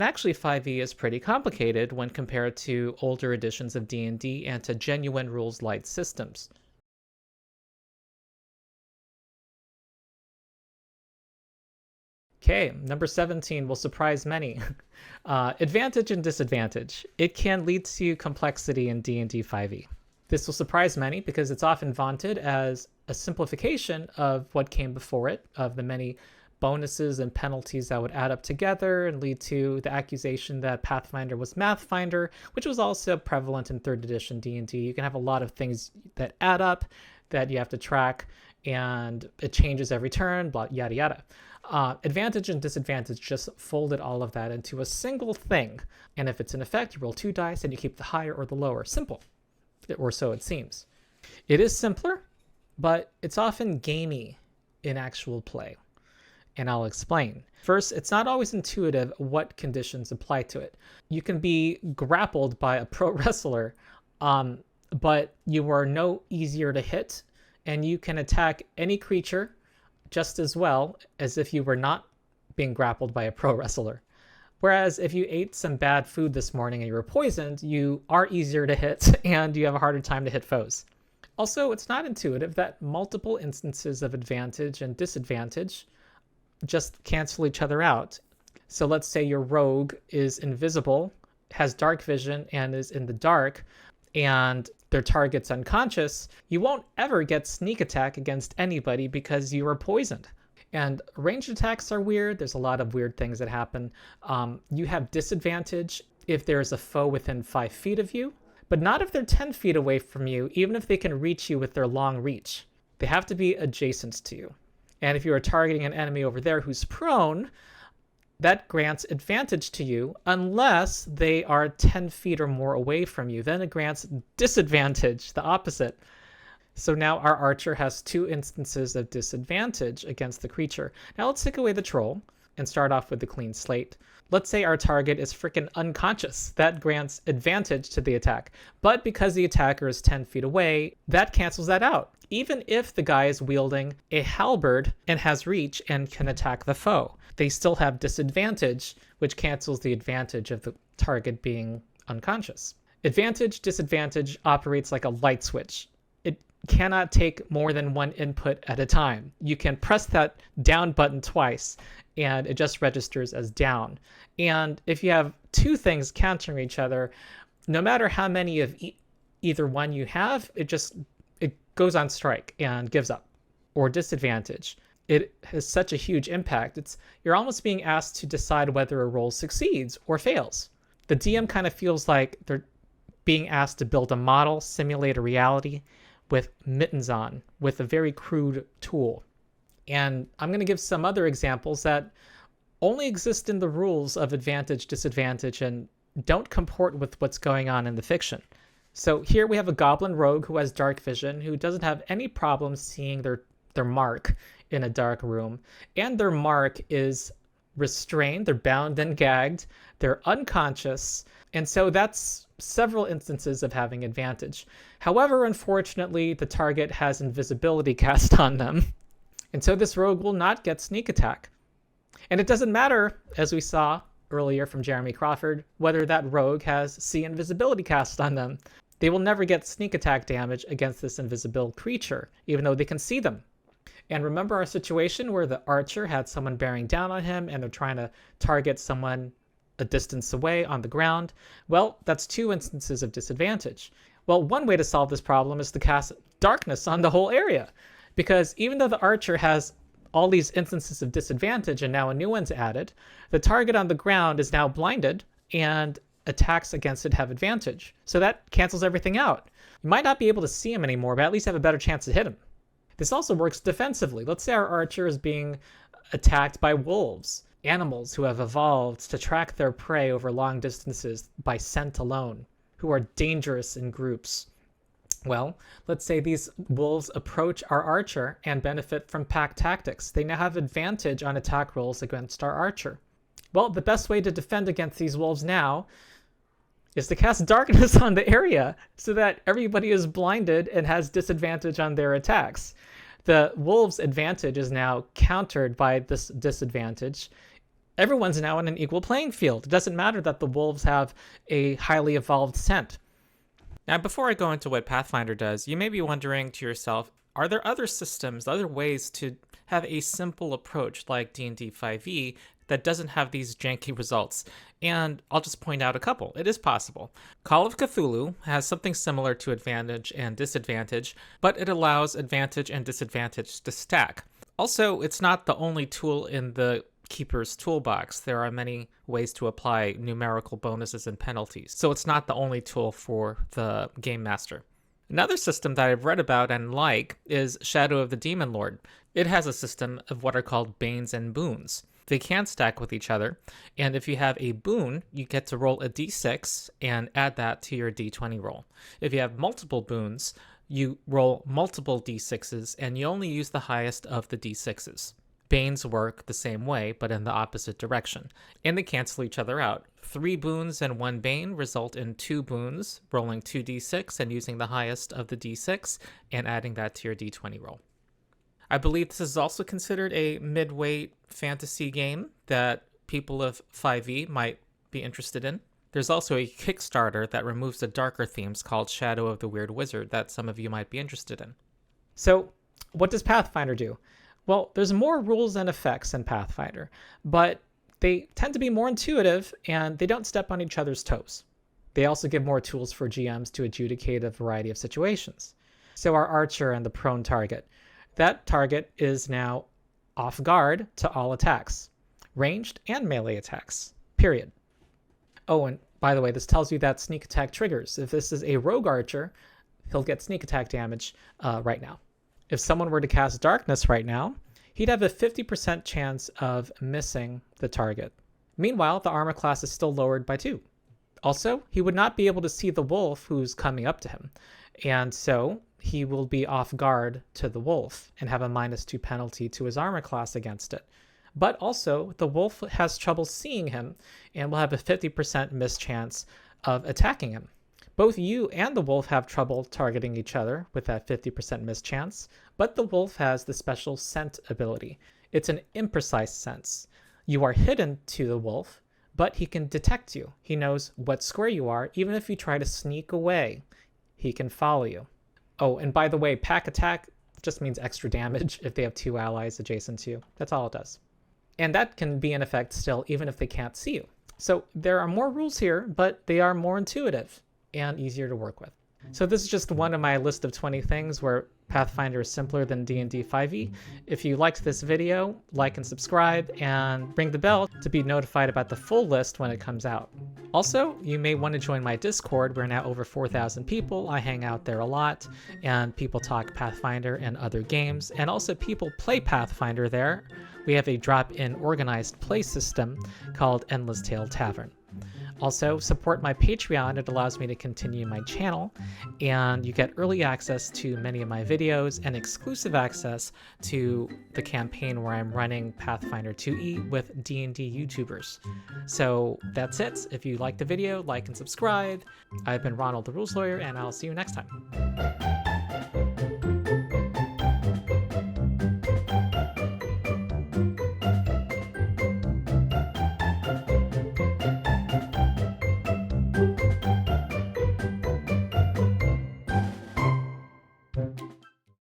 Actually, 5e is pretty complicated when compared to older editions of D&D and to genuine rules light systems. Okay, number 17 will surprise many. Advantage and disadvantage. It can lead to complexity in D&D 5e. This will surprise many because it's often vaunted as a simplification of what came before it, of the many bonuses and penalties that would add up together and lead to the accusation that Pathfinder was Mathfinder, which was also prevalent in 3rd edition D&D. You can have a lot of things that add up that you have to track, and it changes every turn, blah, yada yada. Advantage and disadvantage just folded all of that into a single thing, and if it's an effect, you roll 2 dice and you keep the higher or the lower. Simple, or so it seems. It is simpler, but it's often gamey in actual play, and I'll explain. First, it's not always intuitive what conditions apply to it. You can be grappled by a pro wrestler, but you are no easier to hit, and you can attack any creature just as well as if you were not being grappled by a pro wrestler. Whereas if you ate some bad food this morning and you were poisoned, you are easier to hit and you have a harder time to hit foes. Also, it's not intuitive that multiple instances of advantage and disadvantage just cancel each other out. So let's say your rogue is invisible, has dark vision, and is in the dark, and their target's unconscious. You won't ever get sneak attack against anybody because you are poisoned. And ranged attacks are weird. There's a lot of weird things that happen. You have disadvantage if there's a foe within 5 feet of you, but not if they're 10 feet away from you, even if they can reach you with their long reach. They have to be adjacent to you. And if you are targeting an enemy over there who's prone, that grants advantage to you unless they are 10 feet or more away from you. Then it grants disadvantage, the opposite. So now our archer has 2 instances of disadvantage against the creature. Now let's take away the troll and start off with the clean slate. Let's say our target is freaking unconscious. That grants advantage to the attack. But because the attacker is 10 feet away, that cancels that out. Even if the guy is wielding a halberd and has reach and can attack the foe, they still have disadvantage, which cancels the advantage of the target being unconscious. Advantage, disadvantage operates like a light switch. It cannot take more than one input at a time. You can press that down button twice and it just registers as down. And if you have 2 things countering each other, no matter how many of either one you have, it goes on strike and gives up. Or disadvantage. It has such a huge impact. You're almost being asked to decide whether a roll succeeds or fails. The DM kind of feels like they're being asked to build a model, simulate a reality with mittens on, with a very crude tool. And I'm going to give some other examples that only exist in the rules of advantage, disadvantage, and don't comport with what's going on in the fiction. So here we have a goblin rogue who has dark vision, who doesn't have any problem seeing their mark in a dark room, and their mark is restrained, they're bound and gagged, they're unconscious, and so that's several instances of having advantage. However, unfortunately, the target has invisibility cast on them, and so this rogue will not get sneak attack. And it doesn't matter, as we saw earlier from Jeremy Crawford, whether that rogue has see invisibility cast on them. They will never get sneak attack damage against this invisible creature, even though they can see them. And remember our situation where the archer had someone bearing down on him and they're trying to target someone a distance away on the ground? Well, that's 2 instances of disadvantage. Well, one way to solve this problem is to cast darkness on the whole area, because even though the archer has all these instances of disadvantage and now a new one's added, the target on the ground is now blinded and attacks against it have advantage. So that cancels everything out. You might not be able to see him anymore, but at least have a better chance to hit him. This also works defensively. Let's say our archer is being attacked by wolves, animals who have evolved to track their prey over long distances by scent alone, who are dangerous in groups. Well, let's say these wolves approach our archer and benefit from pack tactics. They now have advantage on attack rolls against our archer. Well, the best way to defend against these wolves now is to cast darkness on the area so that everybody is blinded and has disadvantage on their attacks. The wolves' advantage is now countered by this disadvantage Everyone's now in an equal playing field. It doesn't matter that the wolves have a highly evolved scent. Now, before I go into what Pathfinder does, you may be wondering to yourself, are there other systems, other ways to have a simple approach like D&D 5e that doesn't have these janky results? And I'll just point out a couple. It is possible. Call of Cthulhu has something similar to advantage and disadvantage, but it allows advantage and disadvantage to stack. Also, it's not the only tool in the Keeper's toolbox. There are many ways to apply numerical bonuses and penalties, so it's not the only tool for the Game Master. Another system that I've read about and like is Shadow of the Demon Lord. It has a system of what are called Banes and Boons. They can stack with each other, and if you have a boon, you get to roll a d6 and add that to your d20 roll. If you have multiple boons, you roll multiple d6s, and you only use the highest of the d6s. Banes work the same way, but in the opposite direction, and they cancel each other out. 3 boons and 1 bane result in 2 boons, rolling 2d6 and using the highest of the d6 and adding that to your d20 roll. I believe this is also considered a mid-weight fantasy game that people of 5e might be interested in. There's also a Kickstarter that removes the darker themes called Shadow of the Weird Wizard that some of you might be interested in. So, what does Pathfinder do? Well, there's more rules and effects in Pathfinder, but they tend to be more intuitive and they don't step on each other's toes. They also give more tools for GMs to adjudicate a variety of situations. So our archer and the prone target. That target is now off guard to all attacks, ranged and melee attacks, period. Oh, and by the way, this tells you that sneak attack triggers. If this is a rogue archer, he'll get sneak attack damage right now. If someone were to cast Darkness right now, he'd have a 50% chance of missing the target. Meanwhile, the armor class is still lowered by 2. Also, he would not be able to see the wolf who's coming up to him, and so he will be off guard to the wolf and have a -2 penalty to his armor class against it. But also, the wolf has trouble seeing him and will have a 50% mischance of attacking him. Both you and the wolf have trouble targeting each other with that 50% mischance, but the wolf has the special scent ability. It's an imprecise sense. You are hidden to the wolf, but he can detect you. He knows what square you are, even if you try to sneak away. He can follow you. Oh, and by the way, pack attack just means extra damage if they have 2 allies adjacent to you. That's all it does. And that can be in effect still, even if they can't see you. So there are more rules here, but they are more intuitive and easier to work with. So this is just one of my list of 20 things where Pathfinder is simpler than D&D 5e. If you liked this video, like and subscribe, and ring the bell to be notified about the full list when it comes out. Also, you may want to join my Discord. We're now over 4,000 people. I hang out there a lot, and people talk Pathfinder and other games, and also people play Pathfinder there. We have a drop-in organized play system called Endless Tale Tavern. Also, support my Patreon. It allows me to continue my channel, and you get early access to many of my videos and exclusive access to the campaign where I'm running Pathfinder 2e with D&D YouTubers. So that's it. If you liked the video, like and subscribe. I've been Ronald the Rules Lawyer, and I'll see you next time.